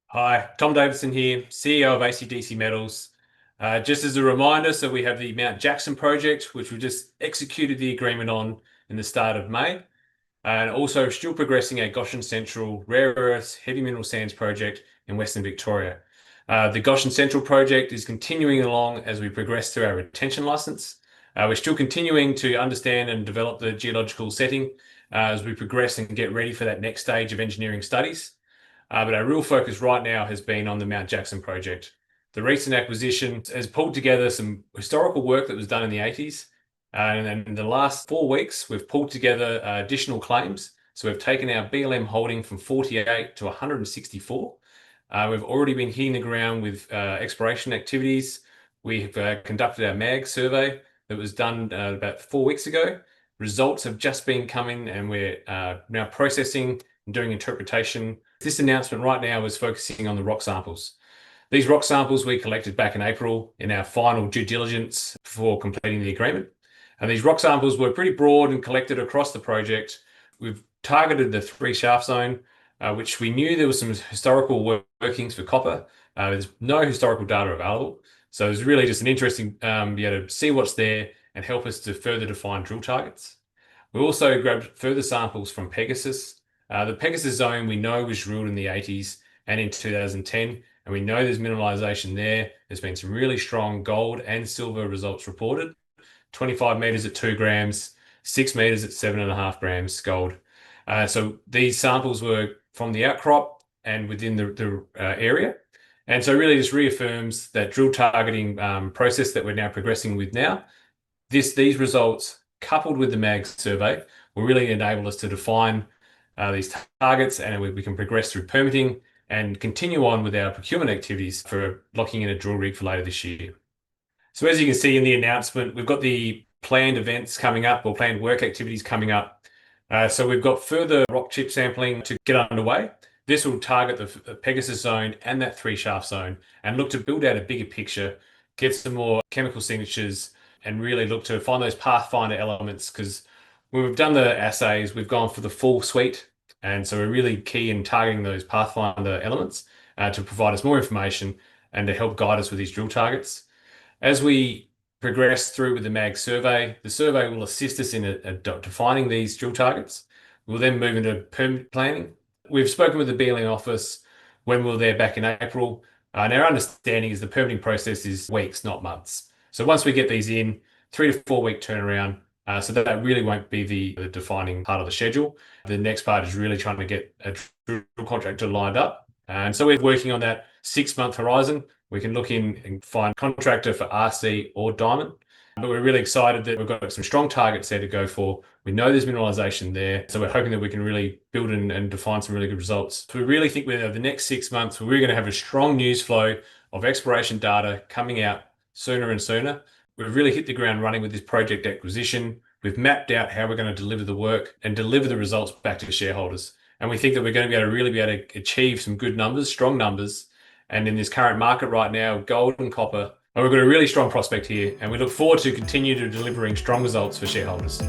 Hi, Tom Davidson here, CEO of ACDC Metals. Just as a reminder, so we have the Mount Jackson project, which we just executed the agreement on in the start of May, and also still progressing our Goshen Central rare earths heavy mineral sands project in Western Victoria. The Goshen Central project is continuing along as we progress through our retention license. We're still continuing to understand and develop the geological setting as we progress and get ready for that next stage of engineering studies. But our real focus right now has been on the Mount Jackson project. The recent acquisition has pulled together some historical work that was done in the 80s. And in the last 4 weeks, we've pulled together additional claims. So we've taken our BLM holding from 48 to 164. We've already been hitting the ground with exploration activities. We've conducted our MAG survey that was done about 4 weeks ago. Results have just been coming, and we're now processing and doing interpretation. This announcement right now is focusing on the rock samples. These rock samples we collected back in April in our final due diligence before completing the agreement. And these rock samples were pretty broad and collected across the project. We've targeted the 3 shaft zone, which we knew there was some historical workings for copper. There's no historical data available. So it's really just an interesting be able to see what's there and help us to further define drill targets. We also grabbed further samples from Pegasus. The Pegasus Zone we know was drilled in the 80s and in 2010, and we know there's mineralisation there. There's been some really strong gold and silver results reported. 25 metres at 2 grams, 6 metres at 7.5 grams gold. So these samples were from the outcrop and within the area. And so really just reaffirms that drill targeting process that we're now progressing with now. These results, coupled with the MAG survey, will really enable us to define these targets, and we can progress through permitting and continue on with our procurement activities for locking in a drill rig for later this year. So as you can see in the announcement, we've got the planned events coming up, or planned work activities coming up. So we've got further rock chip sampling to get underway. This will target the Pegasus Zone and that 3 shaft zone and look to build out a bigger picture, get some more chemical signatures, and really look to find those pathfinder elements, because when we've done the assays, we've gone for the full suite. And so we're really key in targeting those pathfinder elements to provide us more information and to help guide us with these drill targets. As we progress through with the MAG survey, the survey will assist us in defining these drill targets. We'll then move into permit planning. We've spoken with the BLM office when we were there back in April, and our understanding is the permitting process is weeks, not months. So once we get these in, 3 to 4 week turnaround, so that really won't be the defining part of the schedule. The next part is really trying to get a drill contractor lined up. And so we're working on that 6-month horizon. We can look in and find contractor for RC or diamond. But we're really excited that we've got some strong targets there to go for. We know there's mineralisation there. So we're hoping that we can really build and define some really good results. So we really think over the next 6 months, we're going to have a strong news flow of exploration data coming out sooner and sooner. We've really hit the ground running with this project acquisition. We've mapped out how we're going to deliver the work and deliver the results back to the shareholders. And we think that we're going to be able to achieve some good numbers, strong numbers. And in this current market right now, gold and copper, we've got a really strong prospect here. And we look forward to continue to delivering strong results for shareholders.